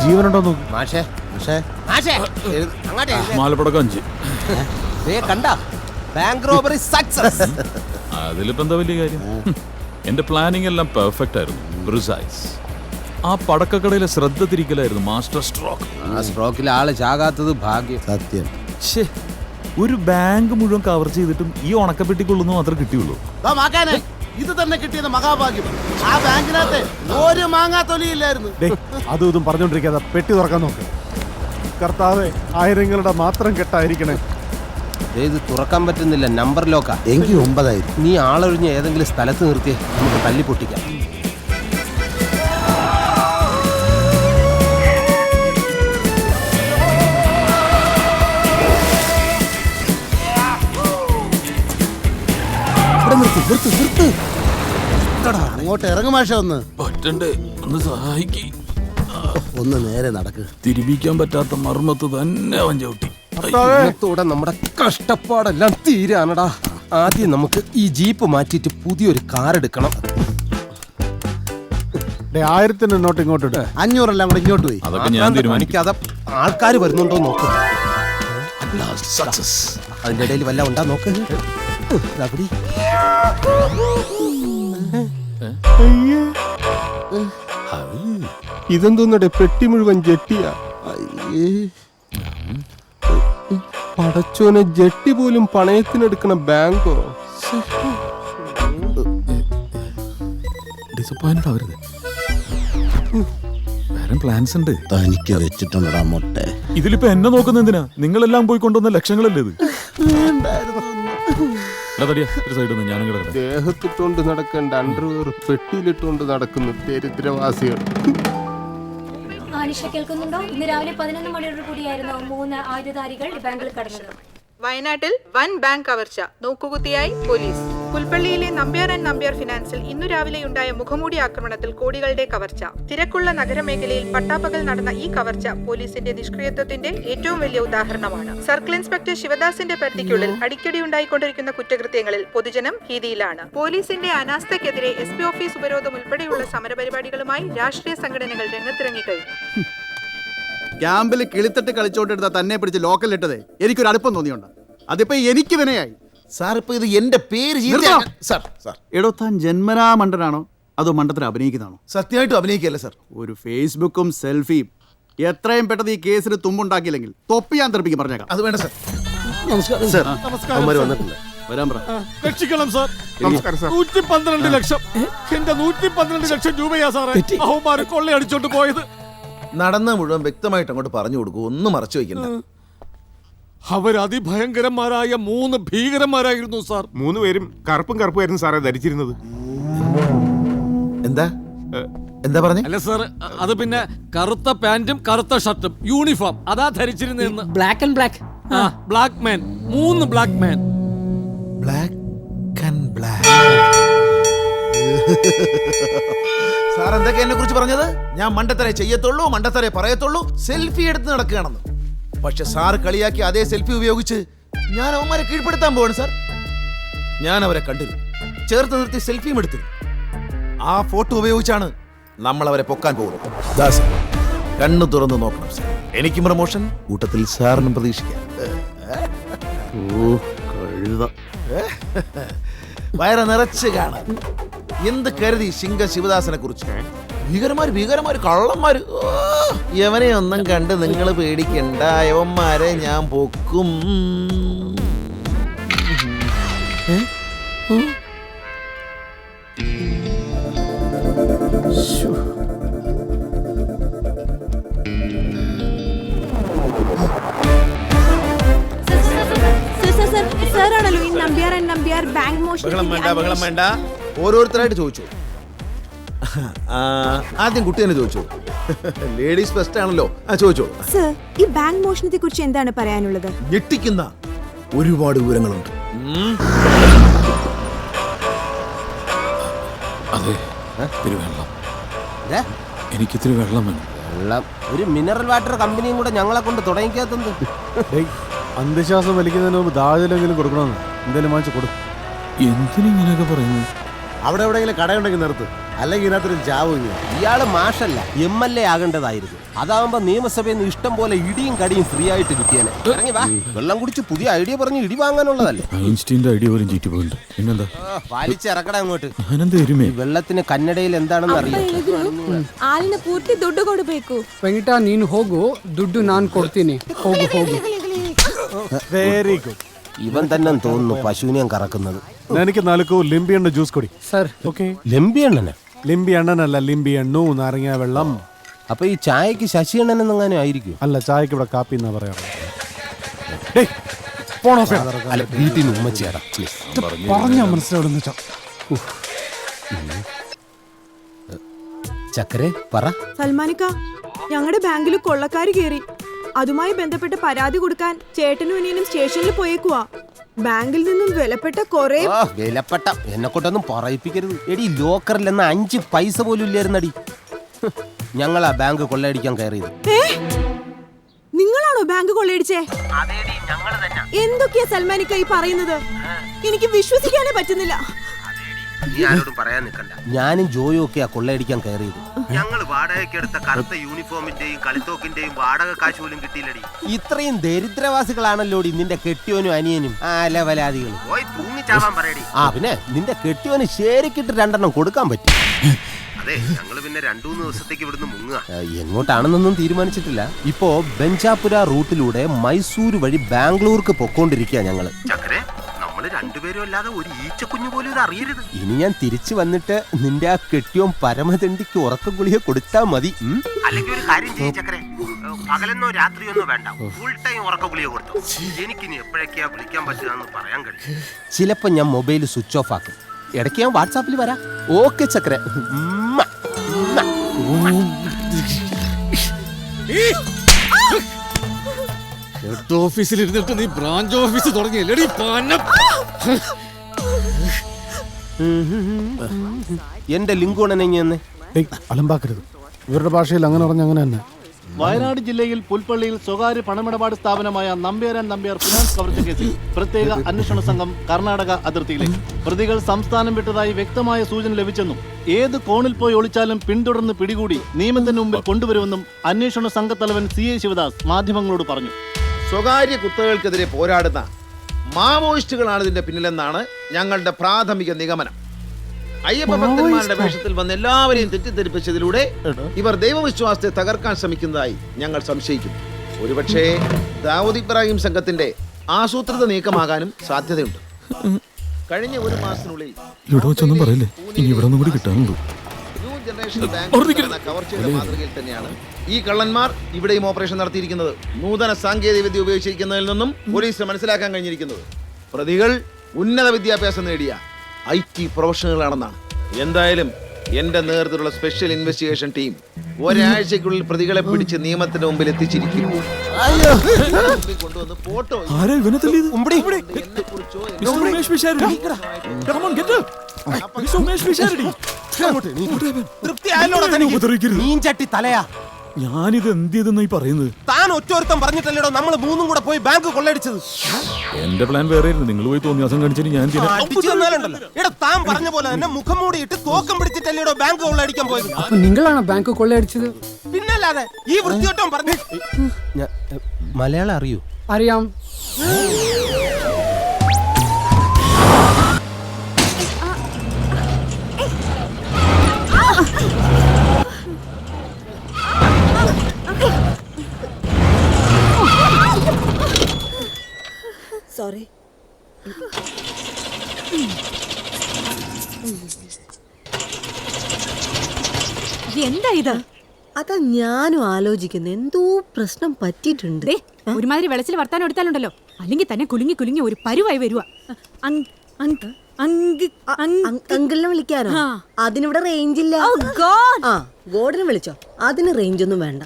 ജീവനുണ്ടോ നോക്ക്. Bank robbery success. അതിലിപ്പോ എന്താ വലിയ കാര്യം? എന്റെ പ്ലാനിങ് എല്ലാം പെർഫെക്റ്റ് ആയിരുന്നു. പ്രിസൈസ്. ആ പടക്കക്കടയിലെ ശ്രദ്ധ തിരിക്കലായിരുന്നു മാസ്റ്റർ സ്ട്രോക്ക്. ആ സ്ട്രോക്കിൽ ആള് ചാകാത്തത് ഭാഗ്യം. സത്യം. ഒരു ബാങ്ക് മുഴുവൻ കവർ ചെയ്തിട്ടും ഈ ഉണക്കപ്പെട്ടിക്കൊള്ളുന്നു മാത്രം കിട്ടിയുള്ളൂ. ഇത് തന്നെ കിട്ടിയത് മഹാഭാഗ്യം. ആ ബാങ്കിനകത്ത് ഒരു മാങ്ങാത്തൊലിയില്ലായിരുന്നു. അതും ഇതും പറഞ്ഞോണ്ടിരിക്കാതെ പെട്ടി തുറക്കാൻ നോക്ക്. കർത്താവേ, ആയിരങ്ങളുടെ മാത്രം കെട്ടായിരിക്കണേ. ഇത് തുറക്കാൻ പറ്റുന്നില്ല, നമ്പർ ലോക്കാ. എങ്കിൽ 9,000. നീ ആളൊഴിഞ്ഞ ഏതെങ്കിലും സ്ഥലത്ത് നിർത്തിയേ, നമുക്ക് തല്ലി പൊട്ടിക്കാം. അങ്ങോട്ട് ഇറങ്ങും മാഷ. ഒന്ന് സഹായിക്ക്. ഒന്ന് നേരെ നടക്ക്. തിരിപ്പിക്കാൻ പറ്റാത്ത മർമ്മത്ത് തന്നെ അവൻ ചവിട്ടി. ഇന്നത്തോടെ നമ്മുടെ കഷ്ടപ്പാടെല്ലാം തീരാനടാ. ആദ്യം നമുക്ക് ഈ ജീപ്പ് മാറ്റിയിട്ട് പുതിയൊരു കാർ എടുക്കണം. 1000 നോട്ട് ഇങ്ങോട്ട് ഇട്ട് 500 എല്ലാം കൂടെ ഇങ്ങോട്ട് പോയി. അതൊക്കെ ഞാൻ തീരുമാനിക്കാം. ആൾക്കാർ വരുന്നുണ്ടോ നോക്ക്. അതിന്റെ ഇടയിൽ വല്ല ഉണ്ടാ നോക്ക്. ഇതെന്തോന്നടെ, പെട്ടി മുഴുവൻ ജെട്ടിയാ. പടച്ചോനെ, ജെട്ടി പോലും പണയത്തിനെടുക്കണ ബാങ്കോ? ഡിസപ്പോയിന്റ് ആവരുത്. വേറെ പ്ലാൻസ് ഉണ്ട്. തനിക്ക് വെച്ചിട്ടുണ്ടടാ മൊട്ടെ. ഇതിലിപ്പോ എന്നെ നോക്കുന്ന എന്തിനാ? നിങ്ങളെല്ലാം പോയി കൊണ്ടുവന്ന ലക്ഷങ്ങളല്ലേ ഇത്? ദേഹത്തിട്ടുകൊണ്ട് നടക്കേണ്ട അണ്ടർവെയർ പെട്ടിയിലിട്ടുകൊണ്ട് നടക്കുന്ന ദരിദ്രവാസികൾ. ആനിഷ കേൾക്കുന്നുണ്ടോ? ഇന്ന് രാവിലെ 11 മണിയോട് കൂടിയായിരുന്നു 3 ആയുധധാരികൾ ബാങ്കിൽ കടന്നത്. വയനാട്ടിൽ വൻ ബാങ്ക് കവർച്ച, നോക്കുകുത്തിയായി പോലീസ്. പുൽപ്പള്ളിയിലെ നമ്പ്യാർ ആൻഡ് നമ്പ്യാർ ഫിനാൻസിൽ ഇന്നു രാവിലെയുണ്ടായ മുഖംമൂടി ആക്രമണത്തിൽ കോടികളുടെ കവർച്ച. തിരക്കുള്ള നഗരമേഖലയിൽ പട്ടാപ്പകൽ നടന്ന ഈ കവർച്ച പോലീസിന്റെ നിഷ്ക്രിയത്വത്തിന്റെ ഏറ്റവും വലിയ ഉദാഹരണമാണ്. സർക്കിൾ ഇൻസ്പെക്ടർ ശിവദാസിന്റെ പരിധിക്കുള്ളിൽ അടിക്കടി ഉണ്ടായിക്കൊണ്ടിരിക്കുന്ന കുറ്റകൃത്യങ്ങളിൽ പൊതുജനം ഭീതിയിലാണ്. പോലീസിന്റെ അനാസ്ഥയ്ക്കെതിരെ SP ഓഫീസ് ഉപരോധം ഉൾപ്പെടെയുള്ള സമരപരിപാടികളുമായി രാഷ്ട്രീയ സംഘടനകൾ രംഗത്തിറങ്ങിക്കഴിഞ്ഞു. ക്യാമ്പിൽ കിളിത്തട്ട് കളിച്ചോണ്ടെടുത്ത തന്നെ പിടിച്ച് ലോക്കലിട്ടതേ എനിക്കൊരു അടുപ്പം തോന്നിയുണ്ട്. അതിപ്പോ എനിക്ക് വിനയായി. സാർ, ഇപ്പൊ ഇത് എന്റെ പേര് സാർ. എടോ, താൻ ജന്മനാ മണ്ടനാണോ അതോ മണ്ടത്തിൽ അഭിനയിക്കുന്നതാണോ? സത്യമായിട്ടും അഭിനയിക്കല്ലേ സാർ? ഒരു ഫേസ്ബുക്കും സെൽഫിയും എത്രയും പെട്ടെന്ന് ഈ കേസിന് തുമ്പുണ്ടാക്കിയില്ലെങ്കിൽ തൊപ്പി ഞാൻ തെറിപ്പിക്കും, പറഞ്ഞേക്കാം. അത് വേണ്ട സാർ. നമസ്കാരം സാർ. വന്നിട്ടില്ല. വരാൻ പറ. രക്ഷിക്കണം സാർ. നമസ്കാരം സാർ. 112 ലക്ഷം. എന്റെ 112 ലക്ഷം രൂപയാ സാറേ അവന്മാര് കൊള്ളയടിച്ചോണ്ട് പോയത്. നടന്ന മുഴുവൻ വ്യക്തമായിട്ട് അങ്ങോട്ട് പറഞ്ഞു കൊടുക്കൂ, ഒന്നും മറച്ചു വയ്ക്കണ്ട. അവരതിഭയങ്കരന്മാരായ 3 ഭീകരന്മാരായിരുന്നു സാർ. 3 പേരും കറുപ്പായിരുന്നു സാറേ ധരിച്ചിരുന്നത്. എന്താ എന്താ പറഞ്ഞേ? അല്ല സാർ, അത് പിന്നെ കറുത്ത പാന്റും കറുത്ത ഷർട്ടും യൂണിഫോം അതാ ധരിച്ചിരുന്ന. Black and black. Black man. 3 black man. Black and black. Sir എന്തൊക്കെ എന്നെ കുറിച്ച് പറഞ്ഞത്? ഞാൻ മണ്ടത്തരേ ചെയ്യത്തുള്ളൂ, മണ്ടത്തരേ പറയത്തുള്ളൂ, സെൽഫി എടുത്ത് നടക്കുകയാണെന്ന്. പക്ഷെ സാർ കളിയാക്കി അതേ സെൽഫി ഉപയോഗിച്ച് ഞാൻ അവന്മാരെ കീഴ്പ്പെടുത്താൻ പോവാണ് സാർ. ഞാൻ അവരെ കണ്ടിരുന്നു, ചേർത്ത് നിർത്തി സെൽഫിയും എടുത്തിരുന്നു. ആ ഫോട്ടോ ഉപയോഗിച്ചാണ് നമ്മൾ അവരെ പൊക്കാൻ പോകുന്നത്. ദാസ്, കണ്ണു തുറന്ന് നോക്കണം സാർ. എനിക്കും പ്രമോഷൻ, കൂട്ടത്തിൽ സാറിനും പ്രതീക്ഷിക്കാം. വയറ് നിറച്ച് കാണാൻ എന്ത് കരുതി ശിങ്ക ശിവദാസനെ കുറിച്ച്? ഭീകരന്മാര് കള്ളന്മാര്. യവനെ ഒന്നും കണ്ട് നിങ്ങൾ പേടിക്കണ്ട, യവന്മാരെ ഞാൻ പൊക്കും. സാറാണല്ലോ ഈ നമ്പ്യാർ ആൻഡ് നമ്പ്യാർ ബാങ്ക് മോഷണം. ബഹളം വേണ്ട, ഓരോരുത്തരായിട്ട് ചോദിച്ചു. ആദ്യം കുട്ടി തന്നെ ചോദിച്ചു. ലേഡീസ് ഫസ്റ്റ് ആണല്ലോ, ചോദിച്ചോ. സർ, ഈ ബാങ്ക് മോഷണത്തെ കുറിച്ച് എന്താണ് പറയാനുള്ളത്? ഞെട്ടിക്കുന്ന ഒരുപാട് വിവരങ്ങളുണ്ട്. അതെ, എനിക്കിത്തിരി വെള്ളം വേണം. വെള്ളം? ഒരു മിനറൽ വാട്ടർ കമ്പനിയും കൂടെ ഞങ്ങളെ കൊണ്ട് തുടങ്ങിക്കാത്തത്. അന്ധവിശ്വാസം വലിക്കുന്നതിന് മുമ്പ് ദാഹജലെങ്കിലും കൊടുക്കണമെന്ന്. എന്തായാലും വാങ്ങിച്ചു കൊടുക്കും. എന്തിനിങ്ങനെയൊക്കെ പറയുന്നു? അവിടെ എവിടെയെങ്കിലും കടയുണ്ടെങ്കിൽ നിർത്ത്. അല്ലെങ്കിൽ ഇതിനകത്തൊരു ചാവും. ഇയാള് മാഷല്ല, MLA ആകേണ്ടതായിരുന്നു. അതാവുമ്പോ നിയമസഭയിൽ നിന്ന് ഇഷ്ടം പോലെ ഇടിയും കടിയും ഫ്രീ ആയിട്ട് കിട്ടിയാനെ. ഇറങ്ങി വാ, വെള്ളം കുടിച്ച് പുതിയ ഐഡിയ പറഞ്ഞ് ഇടി വാങ്ങാനുള്ളതല്ലേ. ഐൻസ്റ്റീന്റെ ഐഡിയ പോലും ചീറ്റി പോയിട്ടുണ്ട്. പിന്നെന്താ വലിച്ചിറക്കട അങ്ങോട്ട്. ഞാനെന്താ വെള്ളത്തിന് കന്നഡയിൽ എന്താണെന്ന് അറിയാം. ಹಾಲಿನ ಪೂರ್ತಿ ದುಡ್ಡು ಕೊಡಬೇಕು. വെങ്കിട്ട നീನು ಹೋಗು, ದುಡ್ಡು ನಾನು ಕೊಡ್ತೀನಿ. ಹೋಗು ಹೋಗು. Very good. ഇവൻ തന്നെ തോന്നുന്നു പശുവിനെയും കറക്കുന്നത്. എനിക്ക് 4 ലിംബി എണ്ണ ജ്യൂസ് കൊടി. Sir okay. ലെമ്പി അണ്ണനെ? ലിംബി എണ്ണനല്ല, ലിംബി എണ്ണു, നാരങ്ങ വെള്ളം. അപ്പൊ ഈ ചായക്ക് ശശി അണ്ണൻ എന്നെങ്ങനെ ആയിരിക്കും? അല്ല, ചായക്ക് ഇവിടെ കാപ്പി എന്നാ പറയാറ്. അല്ല, വീട്ടിൽ നിന്ന് ഉമ്മച്ചേടാ പറഞ്ഞാ മനസ്സിലാവുന്ന ചക്കരെ പറ. സൽമാനിക്ക, ഞങ്ങളുടെ ബാങ്കിൽ കൊള്ളക്കാര് കേറി. അതുമായി ബന്ധപ്പെട്ട് പരാതി കൊടുക്കാൻ ചേട്ടനും അനിയനും സ്റ്റേഷനിൽ പോയേക്കുവാ. ബാങ്കിൽ നിന്നും വിലപ്പെട്ട കൊറേ വിലപ്പെട്ട എന്നെ കൊണ്ടൊന്നും പറയിപ്പിക്കരുത്. എടി, ലോക്കറിൽ എന്ന 5 പൈസ പോലും ഇല്ലായിരുന്നടി. ഞങ്ങളാ ബാങ്ക് കൊള്ളയടിക്കാൻ കയറിയത്. നിങ്ങളാണോ ബാങ്ക് കൊള്ളയടിച്ചേ? എന്തൊക്കെയാ സൽമാനിക്ക ഈ പറയുന്നത്? എനിക്ക് വിശ്വസിക്കാനേ പറ്റുന്നില്ല. പറയാൻ നിൽക്കണ്ട. ഞാനും ജോയും ഒക്കെയാ കൊള്ളയടിക്കാൻ കയറിയത്. ഞങ്ങൾ വാടകയ്ക്ക് എടുത്ത കറുത്ത യൂണിഫോമിന്റെയും കളിത്തോക്കിന്റെയും വാടക കാശ് പോലും കിട്ടിയില്ലടി. ഇത്രയും ദരിദ്രവാസികളാണല്ലോടി നിന്റെ കെട്ടിയോനും അനിയനും. അലവലാദികൾ. പിന്നെ നിന്റെ കെട്ടിയോന് ശരിക്കിട്ട് 2 കൊടുക്കാൻ പറ്റും. അതെ, ഞങ്ങള് പിന്നെ 2-3 ദിവസത്തേക്ക് ഇവിടുന്ന് മുങ്ങുക. എങ്ങോട്ടാണെന്നൊന്നും തീരുമാനിച്ചിട്ടില്ല. ഇപ്പോ ബെഞ്ചാപുര റൂട്ടിലൂടെ മൈസൂര് വഴി ബാംഗ്ലൂർക്ക് പൊക്കോണ്ടിരിക്കുക ഞങ്ങള്. രണ്ടുപേരും അല്ലാതെ ഒരു ഈച്ചക്കുഞ്ഞു പോലും ഇത് അറിയരുത്. ഇനി ഞാൻ തിരിച്ചു വന്നിട്ട് നിന്റെ ആ കെട്ടിയോൻ പരമദണ്ഡിക്ക് ഉറക്ക ഗുളിക കൊടുത്താ മതി. അല്ലെങ്കിൽ ഒരു കാര്യം ചെയ്യ് ചക്കരെ, പകലെന്നോ രാത്രിയൊന്നോ വേണ്ട, ഫുൾ ടൈം ഉറക്ക ഗുളിക കൊടുത്തു. എനിക്കിനി എപ്പോഴൊക്കെയാ വിളിക്കാൻ പറ്റുക പറയാൻ കഴിയും. ചിലപ്പോ ഞാൻ മൊബൈൽ സ്വിച്ച് ഓഫ് ആക്കും. ഇടയ്ക്ക് ഞാൻ വാട്സാപ്പിൽ വരാം. ഓക്കെ ചക്കരെ. ഹെഡ് ഓഫീസിൽ ഇരുന്നിട്ട് നീ ബ്രാഞ്ച് ഓഫീസ് തുടങ്ങിയല്ലേടി. എന്റെ ലിങ്കുണനെ അലമ്പാക്കരുത്. ഇവരുടെ ഭാഷയിൽ അങ്ങനെ പറഞ്ഞ അങ്ങനെ തന്നെ. വയനാട് ജില്ലയിൽ പുൽപ്പള്ളിയിൽ സ്വകാര്യ പണമിടപാട് സ്ഥാപനമായ നമ്പ്യാർ ആൻഡ് നമ്പ്യാർ ഫിനാൻസ് കവർച്ച കേസിൽ പ്രത്യേക അന്വേഷണ സംഘം കർണാടക അതിർത്തിയിലേക്ക്. പ്രതികൾ സംസ്ഥാനം വിട്ടതായി വ്യക്തമായ സൂചന ലഭിച്ചെന്നും ഏത് കോണിൽ പോയി ഒളിച്ചാലും പിന്തുടർന്ന് പിടികൂടി നിയമത്തിന് മുമ്പിൽ കൊണ്ടുവരുമെന്നും അന്വേഷണ സംഘത്തലവൻ CI ശിവദാസ് മാധ്യമങ്ങളോട് പറഞ്ഞു. സ്വകാര്യ കുത്തകൾക്കെതിരെ പോരാടുന്ന മാവോയിസ്റ്റുകളാണ് ഇതിന്റെ പിന്നിലെന്നാണ് ഞങ്ങളുടെ പ്രാഥമിക നിഗമനം. അയ്യപ്പ ഭക്തന്മാരുടെ വേഷത്തിൽ വന്ന് എല്ലാവരെയും തെറ്റിദ്ധരിപ്പിച്ചതിലൂടെ ഇവർ ദൈവവിശ്വാസത്തെ തകർക്കാൻ ശ്രമിക്കുന്നതായി ഞങ്ങൾ സംശയിക്കുന്നു. ഒരുപക്ഷേ ദാവൂദ് ഇബ്രാഹിം സംഘത്തിന്റെ ആസൂത്രിത നീക്കമാകാനും സാധ്യതയുണ്ട്. കഴിഞ്ഞ 1 മാസത്തിനുള്ളിൽ ന്യൂ ജനറേഷൻ ബാങ്ക് കവർച്ചയുടെ മാതൃകയിൽ തന്നെയാണ് ഈ കള്ളന്മാർ ഇവിടെയും ഓപ്പറേഷൻ നടത്തിയിരിക്കുന്നത്. നൂതന സാങ്കേതിക വിദ്യ ഉപയോഗിച്ചിരിക്കുന്നതിൽ നിന്നും പോലീസിന് മനസ്സിലാക്കാൻ കഴിഞ്ഞിരിക്കുന്നത് പ്രതികൾ ഉന്നത വിദ്യാഭ്യാസം നേടിയ IT പ്രൊഫഷണലുകളാണെന്നാണ്. എന്തായാലും എന്റെ നേതൃത്വത്തിലുള്ള സ്പെഷ്യൽ ഇൻവെസ്റ്റിഗേഷൻ ടീം ഒരാഴ്ചക്കുള്ളിൽ പ്രതികളെ പിടിച്ച് നിയമത്തിന്റെ മുമ്പിൽ എത്തിച്ചിരിക്കും. കൊണ്ടുവന്ന് ഫോട്ടോ മീൻചട്ടി തലയാ. ഞാനിത് എന്ത് ചെയ്തെന്നാ ഈ പറയുന്നത്? താൻ ഒറ്റൊരുത്തം പറഞ്ഞിട്ടല്ലേടോ നമ്മൾ 3 കൂടെ പോയി ബാങ്ക് കൊള്ളയടിച്ചത്. എന്റെ പ്ലാൻ വേറെ ആയിരുന്നു. നിങ്ങൾ പോയി തോന്നിയാസം കാണിച്ചിട്ട് ഞാൻ താൻ പറഞ്ഞ പോലെ തന്നെ മുഖം മൂടിയിട്ട് തോക്കം പിടിച്ചിട്ടല്ലേടോ ബാങ്ക് കൊള്ളയടിക്കാൻ പോയത്. നിങ്ങളാണോ ബാങ്ക് കൊള്ളയടിച്ചത്? പിന്നല്ലാതെ ഈ വൃത്തിയോട്ടം പറഞ്ഞു. മലയാളം അറിയൂ? അറിയാം. സോറി. എന്താ ഇത്? അതാ ഞാനും ആലോചിക്കുന്നു, എന്തോ പ്രശ്നം പറ്റിയിട്ടുണ്ട്. ഒരുമാതിരി വെളച്ചിൽ വർത്താനം എടുത്താലുണ്ടല്ലോ, അല്ലെങ്കിൽ തന്നെ കുലുങ്ങി കുലുങ്ങി ഒരു പരുവായി വരുവാ. അങ്കിളിനെ വിളിക്കാനോ? അതിനിവിടെ റേഞ്ച് ഇല്ല. ഗോഡിനെ വിളിച്ചോ, അതിന് റേഞ്ച് ഒന്നും വേണ്ട.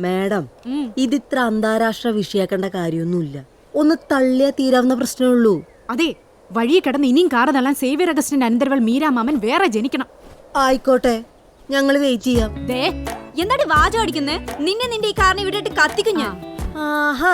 മാഡം, ഇതിത്ര അന്താരാഷ്ട്ര വിഷയാക്കേണ്ട കാര്യമൊന്നുമില്ല. ഒന്ന് തള്ളിയാ തീരാവുന്ന പ്രശ്നമേ ഉള്ളൂ. അതെ, വഴിയെ കിടന്ന് ഇനിയും കാറ് തള്ളാൻ സേവ്യർ അഗസ്റ്റിന്റെ അനന്തരവൾ മീരാമാമൻ വേറെ ജനിക്കണം. ആയിക്കോട്ടെ, ഞങ്ങൾ വെയിറ്റ് ചെയ്യാം. എന്താടി വാചം അടിക്കുന്നേ? നിന്നെ നിന്റെ ഈ കാറിനെ വിട്ടിട്ട് കത്തിക്കും ഞാൻ. ആഹാ,